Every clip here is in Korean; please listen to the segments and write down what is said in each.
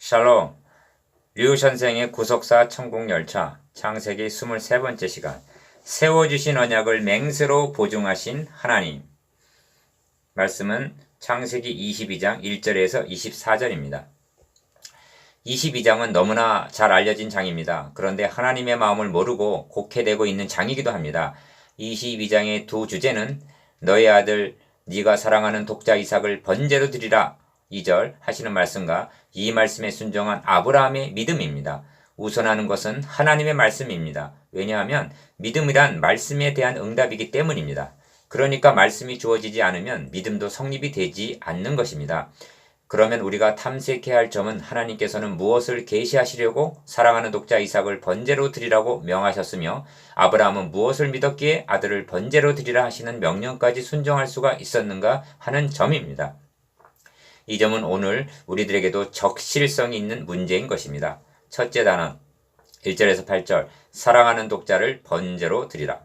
샬롬, 류 선생의 구속사 천국열차 창세기 23번째 시간. 세워주신 언약을 맹세로 보증하신 하나님. 말씀은 창세기 22장 1절에서 24절입니다. 22장은 너무나 잘 알려진 장입니다. 그런데 하나님의 마음을 모르고 곡해되고 있는 장이기도 합니다. 22장의 두 주제는 너의 아들 네가 사랑하는 독자 이삭을 번제로 드리라 2절 하시는 말씀과 이 말씀에 순종한 아브라함의 믿음입니다. 우선하는 것은 하나님의 말씀입니다. 왜냐하면 믿음이란 말씀에 대한 응답이기 때문입니다. 그러니까 말씀이 주어지지 않으면 믿음도 성립이 되지 않는 것입니다. 그러면 우리가 탐색해야 할 점은 하나님께서는 무엇을 계시하시려고 사랑하는 독자 이삭을 번제로 드리라고 명하셨으며 아브라함은 무엇을 믿었기에 아들을 번제로 드리라 하시는 명령까지 순종할 수가 있었는가 하는 점입니다. 이 점은 오늘 우리들에게도 적실성이 있는 문제인 것입니다. 첫째 단원 1절에서 8절 사랑하는 독자를 번제로 드리라.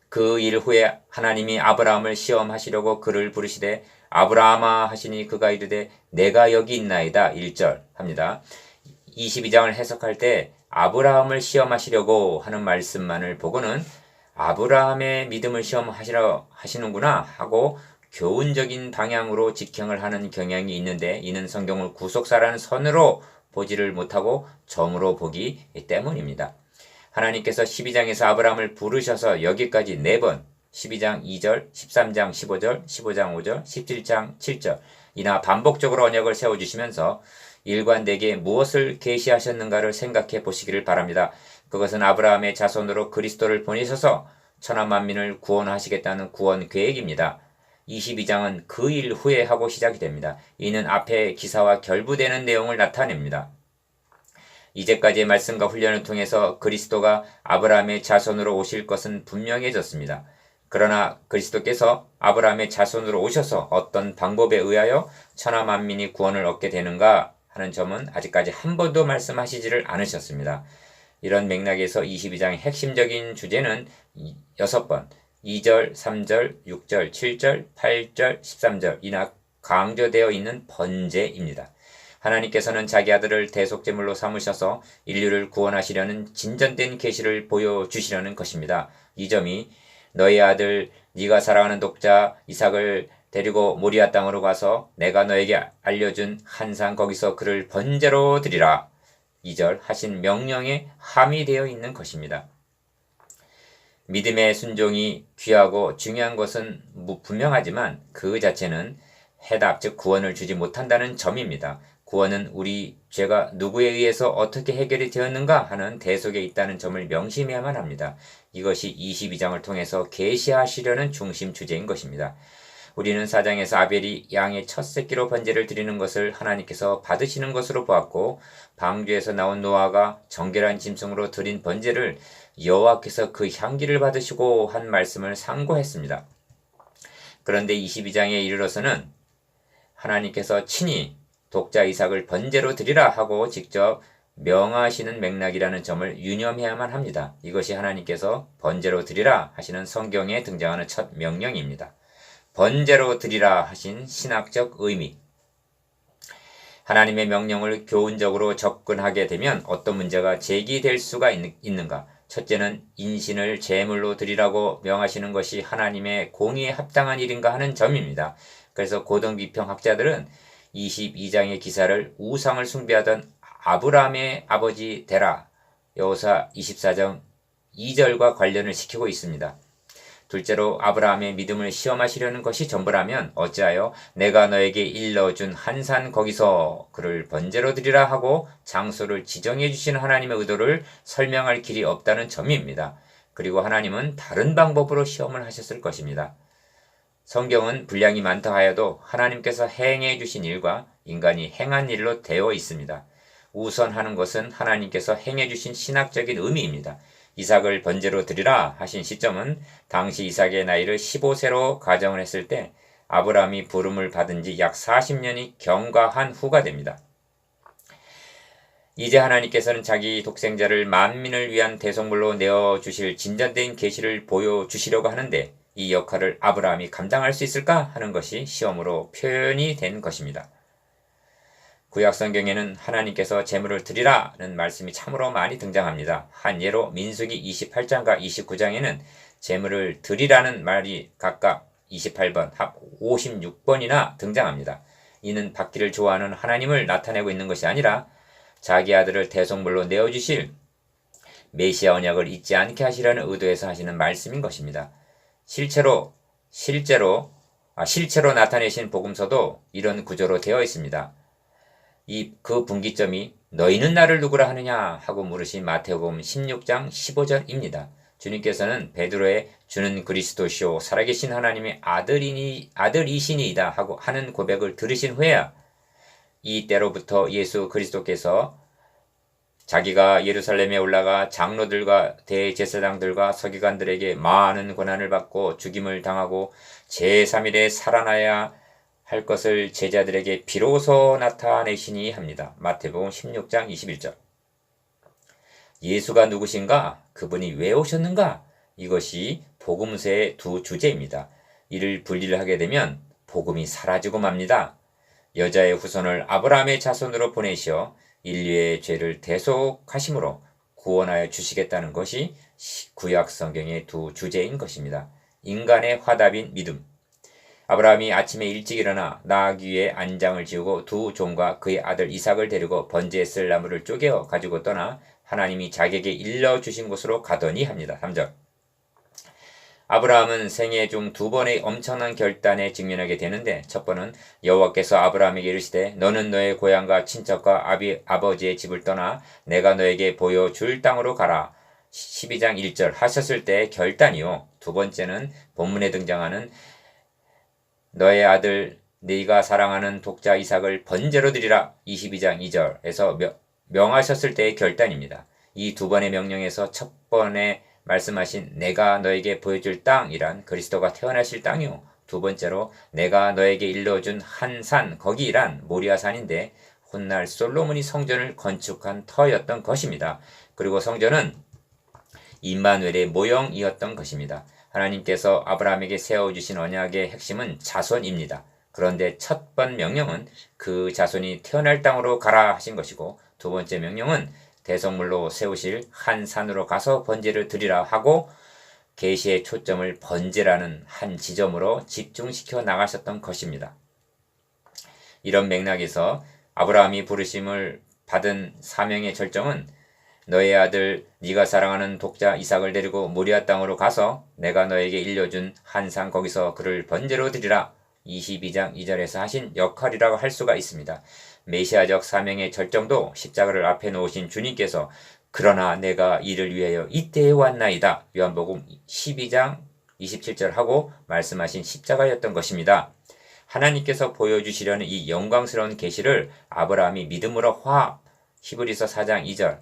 그 일 후에 하나님이 아브라함을 시험하시려고 그를 부르시되 아브라함아 하시니 그가 이르되 내가 여기 있나이다 1절 합니다. 22장을 해석할 때 아브라함을 시험하시려고 하는 말씀만을 보고는 아브라함의 믿음을 시험하시려 하시는구나 하고 교훈적인 방향으로 직행을 하는 경향이 있는데 이는 성경을 구속사라는 선으로 보지를 못하고 점으로 보기 때문입니다. 하나님께서 12장에서 아브라함을 부르셔서 여기까지 4번 12장 2절, 13장 15절, 15장 5절, 17장 7절 이나 반복적으로 언약을 세워주시면서 일관되게 무엇을 계시하셨는가를 생각해 보시기를 바랍니다. 그것은 아브라함의 자손으로 그리스도를 보내셔서 천하만민을 구원하시겠다는 구원 계획입니다. 22장은 그 일 후에 하고 시작이 됩니다. 이는 앞의 기사와 결부되는 내용을 나타냅니다. 이제까지의 말씀과 훈련을 통해서 그리스도가 아브라함의 자손으로 오실 것은 분명해졌습니다. 그러나 그리스도께서 아브라함의 자손으로 오셔서 어떤 방법에 의하여 천하만민이 구원을 얻게 되는가 하는 점은 아직까지 한 번도 말씀하시지를 않으셨습니다. 이런 맥락에서 22장의 핵심적인 주제는 6번 2절, 3절, 6절, 7절, 8절, 13절 이나 강조되어 있는 번제입니다. 하나님께서는 자기 아들을 대속제물로 삼으셔서 인류를 구원하시려는 진전된 계시를 보여주시려는 것입니다. 이 점이 너의 아들 네가 사랑하는 독자 이삭을 데리고 모리아 땅으로 가서 내가 너에게 알려준 한산 거기서 그를 번제로 드리라 2절 하신 명령에 함의되어 있는 것입니다. 믿음의 순종이 귀하고 중요한 것은 분명하지만 그 자체는 해답 즉 구원을 주지 못한다는 점입니다. 구원은 우리 죄가 누구에 의해서 어떻게 해결이 되었는가 하는 대속에 있다는 점을 명심해야만 합니다. 이것이 22장을 통해서 계시하시려는 중심 주제인 것입니다. 우리는 4장에서 아벨이 양의 첫 새끼로 번제를 드리는 것을 하나님께서 받으시는 것으로 보았고 방주에서 나온 노아가 정결한 짐승으로 드린 번제를 여호와께서 그 향기를 받으시고 한 말씀을 상고했습니다. 그런데 22장에 이르러서는 하나님께서 친히 독자 이삭을 번제로 드리라 하고 직접 명하시는 맥락이라는 점을 유념해야만 합니다. 이것이 하나님께서 번제로 드리라 하시는 성경에 등장하는 첫 명령입니다. 번제로 드리라 하신 신학적 의미. 하나님의 명령을 교훈적으로 접근하게 되면 어떤 문제가 제기될 수가 있는가? 첫째는 인신을 제물로 드리라고 명하시는 것이 하나님의 공의에 합당한 일인가 하는 점입니다. 그래서 고등비평학자들은 22장의 기사를 우상을 숭배하던 아브라함의 아버지 데라 여호수아 24장 2절과 관련을 시키고 있습니다. 둘째로 아브라함의 믿음을 시험하시려는 것이 전부라면 어찌하여 내가 너에게 일러준 한산 거기서 그를 번제로 드리라 하고 장소를 지정해 주시는 하나님의 의도를 설명할 길이 없다는 점입니다. 그리고 하나님은 다른 방법으로 시험을 하셨을 것입니다. 성경은 분량이 많다 하여도 하나님께서 행해 주신 일과 인간이 행한 일로 되어 있습니다. 우선하는 것은 하나님께서 행해 주신 신학적인 의미입니다. 이삭을 번제로 드리라 하신 시점은 당시 이삭의 나이를 15세로 가정을 했을 때 아브라함이 부름을 받은 지 약 40년이 경과한 후가 됩니다. 이제 하나님께서는 자기 독생자를 만민을 위한 대속물로 내어주실 진전된 계시를 보여주시려고 하는데 이 역할을 아브라함이 감당할 수 있을까 하는 것이 시험으로 표현이 된 것입니다. 구약 성경에는 하나님께서 제물을 드리라는 말씀이 참으로 많이 등장합니다. 한 예로 민수기 28장과 29장에는 제물을 드리라는 말이 각각 28번, 합 56번이나 등장합니다. 이는 받기를 좋아하는 하나님을 나타내고 있는 것이 아니라 자기 아들을 대속물로 내어주실 메시아 언약을 잊지 않게 하시려는 의도에서 하시는 말씀인 것입니다. 실체로 나타내신 복음서도 이런 구조로 되어 있습니다. 그 분기점이 너희는 나를 누구라 하느냐 하고 물으신 마태복음 16장 15절입니다. 주님께서는 베드로의 주는 그리스도시요 살아계신 하나님의 아들이시니이다 하고 하는 고백을 들으신 후에야 이때로부터 예수 그리스도께서 자기가 예루살렘에 올라가 장로들과 대제사장들과 서기관들에게 많은 고난을 받고 죽임을 당하고 제3일에 살아나야 할 것을 제자들에게 비로소 나타내시니 합니다. 마태복음 16장 21절. 예수가 누구신가? 그분이 왜 오셨는가? 이것이 복음서의 두 주제입니다. 이를 분리를 하게 되면 복음이 사라지고 맙니다. 여자의 후손을 아브라함의 자손으로 보내시어 인류의 죄를 대속하심으로 구원하여 주시겠다는 것이 구약 성경의 두 주제인 것입니다. 인간의 화답인 믿음. 아브라함이 아침에 일찍 일어나 나귀 위에 안장을 지우고 두 종과 그의 아들 이삭을 데리고 번제에 쓸 나무를 쪼개어 가지고 떠나 하나님이 자기에게 일러주신 곳으로 가더니 합니다. 3절. 아브라함은 생애 중 두 번의 엄청난 결단에 직면하게 되는데 첫 번은 여호와께서 아브라함에게 이르시되 너는 너의 고향과 친척과 아버지의 집을 떠나 내가 너에게 보여줄 땅으로 가라. 12장 1절 하셨을 때의 결단이요. 두 번째는 본문에 등장하는 너의 아들 네가 사랑하는 독자 이삭을 번제로 드리라. 22장 2절에서 명하셨을 때의 결단입니다. 이 두 번의 명령에서 첫 번에 말씀하신 내가 너에게 보여줄 땅이란 그리스도가 태어나실 땅이요. 두 번째로 내가 너에게 일러준 한 산 거기란 모리아산인데 훗날 솔로몬이 성전을 건축한 터였던 것입니다. 그리고 성전은 임마누엘의 모형이었던 것입니다. 하나님께서 아브라함에게 세워주신 언약의 핵심은 자손입니다. 그런데 첫 번 명령은 그 자손이 태어날 땅으로 가라 하신 것이고 두 번째 명령은 대성물로 세우실 한 산으로 가서 번제를 드리라 하고 계시의 초점을 번제라는 한 지점으로 집중시켜 나가셨던 것입니다. 이런 맥락에서 아브라함이 부르심을 받은 사명의 절정은 너의 아들 네가 사랑하는 독자 이삭을 데리고 모리아 땅으로 가서 내가 너에게 일려준 한 산 거기서 그를 번제로 드리라. 22장 2절에서 하신 역할이라고 할 수가 있습니다. 메시아적 사명의 절정도 십자가를 앞에 놓으신 주님께서 그러나 내가 이를 위하여 이때에 왔나이다. 요한복음 12장 27절 하고 말씀하신 십자가였던 것입니다. 하나님께서 보여주시려는 이 영광스러운 계시를 아브라함이 믿음으로 히브리서 4장 2절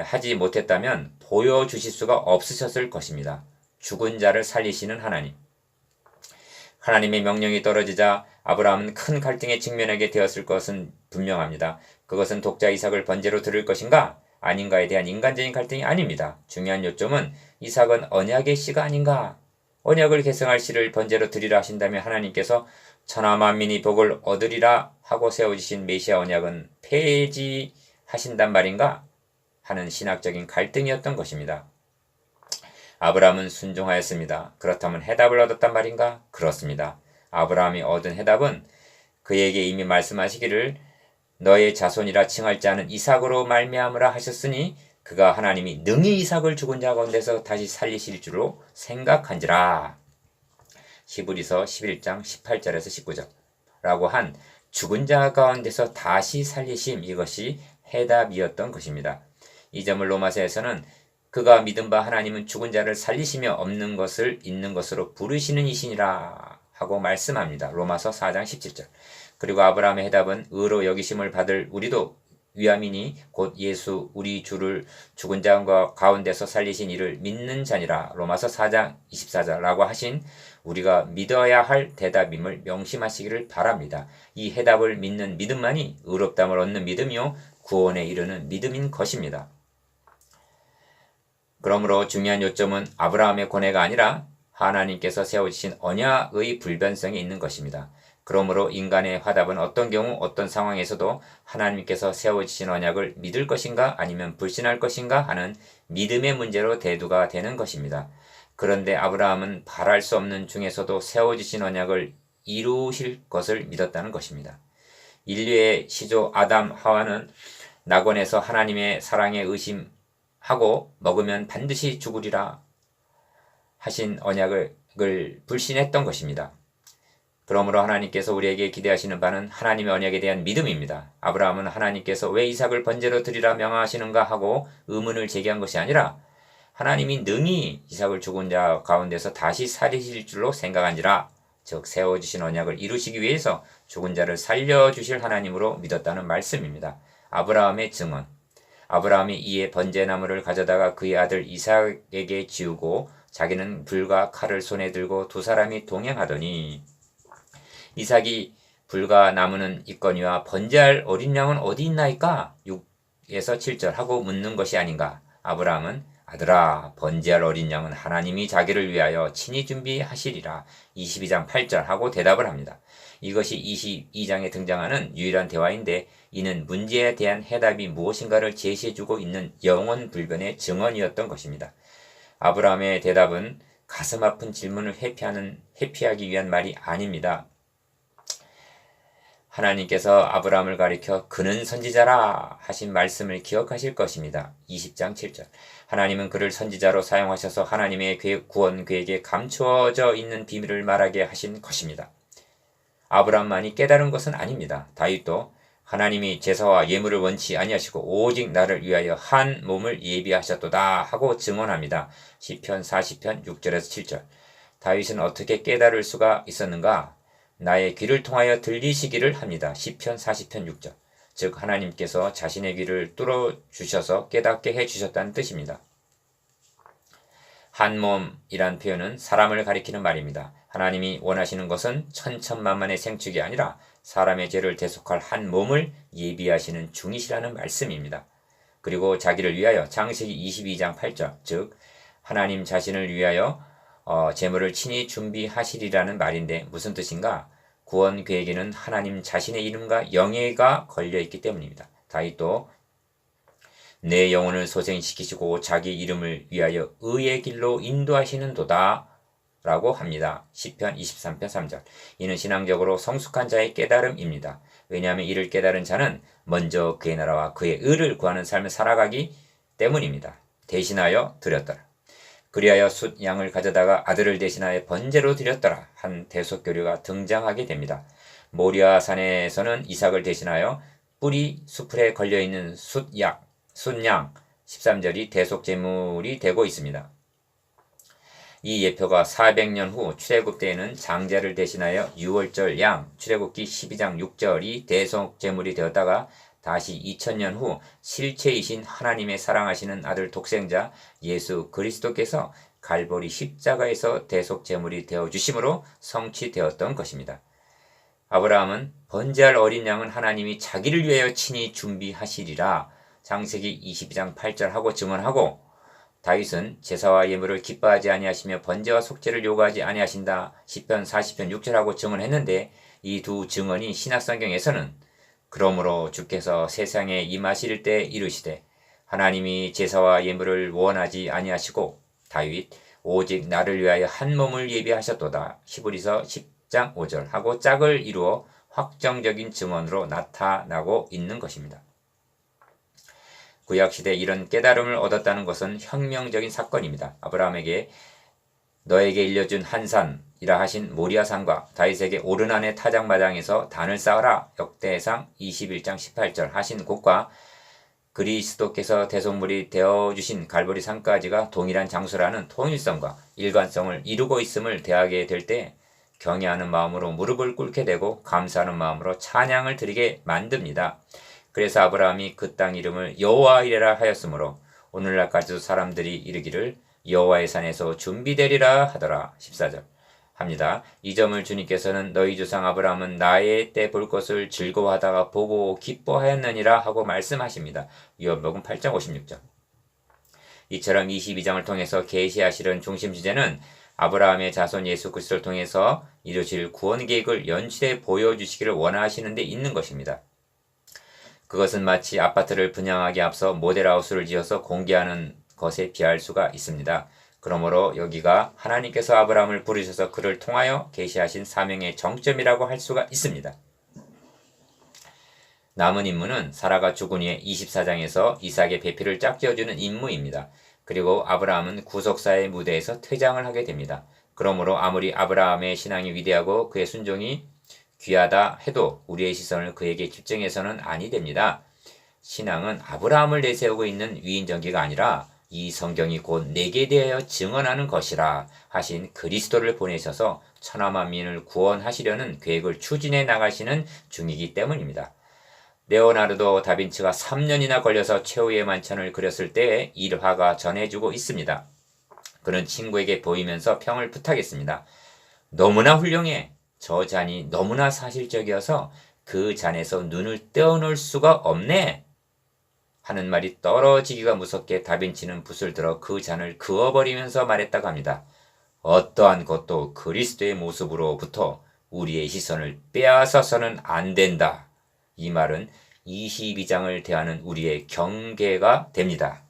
하지 못했다면 보여주실 수가 없으셨을 것입니다. 죽은 자를 살리시는 하나님. 하나님의 명령이 떨어지자 아브라함은 큰 갈등에 직면하게 되었을 것은 분명합니다. 그것은 독자 이삭을 번제로 드릴 것인가 아닌가에 대한 인간적인 갈등이 아닙니다. 중요한 요점은 이삭은 언약의 씨가 아닌가. 언약을 계승할 씨를 번제로 드리라 하신다면 하나님께서 천하 만민이 복을 얻으리라 하고 세워주신 메시아 언약은 폐지하신단 말인가 하는 신학적인 갈등이었던 것입니다. 아브라함은 순종하였습니다. 그렇다면 해답을 얻었단 말인가? 그렇습니다. 아브라함이 얻은 해답은 그에게 이미 말씀하시기를 너의 자손이라 칭할 자는 이삭으로 말미암으라 하셨으니 그가 하나님이 능히 이삭을 죽은 자 가운데서 다시 살리실 줄로 생각한지라. 히브리서 11장 18절에서 19절 라고 한 죽은 자 가운데서 다시 살리심 이것이 해답이었던 것입니다. 이 점을 로마서에서는 그가 믿은 바 하나님은 죽은 자를 살리시며 없는 것을 있는 것으로 부르시는 이시니라 하고 말씀합니다. 로마서 4장 17절. 그리고 아브라함의 해답은 의로 여기심을 받을 우리도 위함이니 곧 예수 우리 주를 죽은 자 가운데서 살리신 이를 믿는 자니라. 로마서 4장 24절라고 하신 우리가 믿어야 할 대답임을 명심하시기를 바랍니다. 이 해답을 믿는 믿음만이 의롭다함을 얻는 믿음이요 구원에 이르는 믿음인 것입니다. 그러므로 중요한 요점은 아브라함의 고뇌가 아니라 하나님께서 세워주신 언약의 불변성에 있는 것입니다. 그러므로 인간의 화답은 어떤 경우 어떤 상황에서도 하나님께서 세워주신 언약을 믿을 것인가 아니면 불신할 것인가 하는 믿음의 문제로 대두가 되는 것입니다. 그런데 아브라함은 바랄 수 없는 중에서도 세워주신 언약을 이루실 것을 믿었다는 것입니다. 인류의 시조 아담 하와는 낙원에서 하나님의 사랑에 의심하고 먹으면 반드시 죽으리라 하신 언약을 불신했던 것입니다. 그러므로 하나님께서 우리에게 기대하시는 바는 하나님의 언약에 대한 믿음입니다. 아브라함은 하나님께서 왜 이삭을 번제로 드리라 명하시는가 하고 의문을 제기한 것이 아니라 하나님이 능히 이삭을 죽은 자 가운데서 다시 살리실 줄로 생각한지라, 즉 세워주신 언약을 이루시기 위해서 죽은 자를 살려주실 하나님으로 믿었다는 말씀입니다. 아브라함의 증언. 아브라함이 이에 번제나무를 가져다가 그의 아들 이삭에게 지우고 자기는 불과 칼을 손에 들고 두 사람이 동행하더니 이삭이 불과 나무는 있거니와 번제할 어린 양은 어디 있나이까? 6에서 7절 하고 묻는 것이 아닌가. 아브라함은 아들아, 번제할 어린 양은 하나님이 자기를 위하여 친히 준비하시리라. 22장 8절 하고 대답을 합니다. 이것이 22장에 등장하는 유일한 대화인데 이는 문제에 대한 해답이 무엇인가를 제시해주고 있는 영원불변의 증언이었던 것입니다. 아브라함의 대답은 가슴 아픈 질문을 회피하기 위한 말이 아닙니다. 하나님께서 아브라함을 가리켜 그는 선지자라 하신 말씀을 기억하실 것입니다. 20장 7절. 하나님은 그를 선지자로 사용하셔서 하나님의 구원 계획에 감추어져 있는 비밀을 말하게 하신 것입니다. 아브라함만이 깨달은 것은 아닙니다. 다윗도 하나님이 제사와 예물을 원치 아니하시고 오직 나를 위하여 한 몸을 예비하셨도다 하고 증언합니다. 시편 40편 6절에서 7절. 다윗은 어떻게 깨달을 수가 있었는가? 나의 귀를 통하여 들리시기를 합니다. 시편 40편 6절. 즉 하나님께서 자신의 귀를 뚫어주셔서 깨닫게 해주셨다는 뜻입니다. 한 몸이란 표현은 사람을 가리키는 말입니다. 하나님이 원하시는 것은 천천만만의 생축이 아니라 사람의 죄를 대속할 한 몸을 예비하시는 중이시라는 말씀입니다. 그리고 자기를 위하여 창세기 22장 8절, 즉 하나님 자신을 위하여 제물을 친히 준비하시리라는 말인데 무슨 뜻인가? 구원 계획에는 하나님 자신의 이름과 영예가 걸려있기 때문입니다. 다윗도 내 영혼을 소생시키시고 자기 이름을 위하여 의의 길로 인도하시는도다 라고 합니다. 시편 23편 3절. 이는 신앙적으로 성숙한 자의 깨달음입니다. 왜냐하면 이를 깨달은 자는 먼저 그의 나라와 그의 의를 구하는 삶을 살아가기 때문입니다. 대신하여 드렸더라. 그리하여 숫 양을 가져다가 아들을 대신하여 번제로 드렸더라 한 대속교류가 등장하게 됩니다. 모리아 산에서는 이삭을 대신하여 뿔이 수풀에 걸려있는 숫양 13절이 대속제물이 되고 있습니다. 이 예표가 400년 후 출애굽 때에는 장자를 대신하여 유월절 양 출애굽기 12장 6절이 대속제물이 되었다가 다시 2000년 후 실체이신 하나님의 사랑하시는 아들 독생자 예수 그리스도께서 갈보리 십자가에서 대속제물이 되어주심으로 성취되었던 것입니다. 아브라함은 번제할 어린 양은 하나님이 자기를 위하여 친히 준비하시리라 창세기 22장 8절 하고 증언하고, 다윗은 제사와 예물을 기뻐하지 아니하시며 번제와 속죄를 요구하지 아니하신다 시편 40편 6절 하고 증언했는데, 이 두 증언이 신약성경에서는 그러므로 주께서 세상에 임하실 때 이르시되 하나님이 제사와 예물을 원하지 아니하시고 다윗 오직 나를 위하여 한 몸을 예비하셨도다 히브리서 10장 5절 하고 짝을 이루어 확정적인 증언으로 나타나고 있는 것입니다. 구약시대 이런 깨달음을 얻었다는 것은 혁명적인 사건입니다. 아브라함에게 너에게 일려준 한 산이라 하신 모리아산과 다윗에게 오르난의 타작마당에서 단을 쌓아라 역대상 21장 18절 하신 곳과 그리스도께서 대속물이 되어주신 갈보리 산까지가 동일한 장소라는 통일성과 일관성을 이루고 있음을 대하게 될 때 경외하는 마음으로 무릎을 꿇게 되고 감사하는 마음으로 찬양을 드리게 만듭니다. 그래서 아브라함이 그 땅 이름을 여호와이레라 하였으므로 오늘날까지도 사람들이 이르기를 여호와의 산에서 준비되리라 하더라 14절 합니다. 이 점을 주님께서는 너희 조상 아브라함은 나의 때 볼 것을 즐거워하다가 보고 기뻐하였느니라 하고 말씀하십니다. 요한복음 8장 56절. 이처럼 22장을 통해서 계시하시는 중심 주제는 아브라함의 자손 예수 그리스도를 통해서 이루실 구원 계획을 연출해 보여주시기를 원하시는 데 있는 것입니다. 그것은 마치 아파트를 분양하기 앞서 모델하우스를 지어서 공개하는 것에 비할 수가 있습니다. 그러므로 여기가 하나님께서 아브라함을 부르셔서 그를 통하여 계시하신 사명의 정점이라고 할 수가 있습니다. 남은 임무는 사라가 죽은 후에 24장에서 이삭의 배필을 짝지어주는 임무입니다. 그리고 아브라함은 구속사의 무대에서 퇴장을 하게 됩니다. 그러므로 아무리 아브라함의 신앙이 위대하고 그의 순종이 귀하다 해도 우리의 시선을 그에게 집중해서는 아니 됩니다. 신앙은 아브라함을 내세우고 있는 위인전기가 아니라 이 성경이 곧 내게 대하여 증언하는 것이라 하신 그리스도를 보내셔서 천하 만민을 구원하시려는 계획을 추진해 나가시는 중이기 때문입니다. 레오나르도 다빈치가 3년이나 걸려서 최후의 만찬을 그렸을 때의 일화가 전해주고 있습니다. 그는 친구에게 보이면서 평을 부탁했습니다. 너무나 훌륭해. 저 잔이 너무나 사실적이어서 그 잔에서 눈을 떼어놓을 수가 없네. 하는 말이 떨어지기가 무섭게 다빈치는 붓을 들어 그 잔을 그어버리면서 말했다고 합니다. 어떠한 것도 그리스도의 모습으로부터 우리의 시선을 빼앗아서는 안 된다. 이 말은 22장을 대하는 우리의 경계가 됩니다.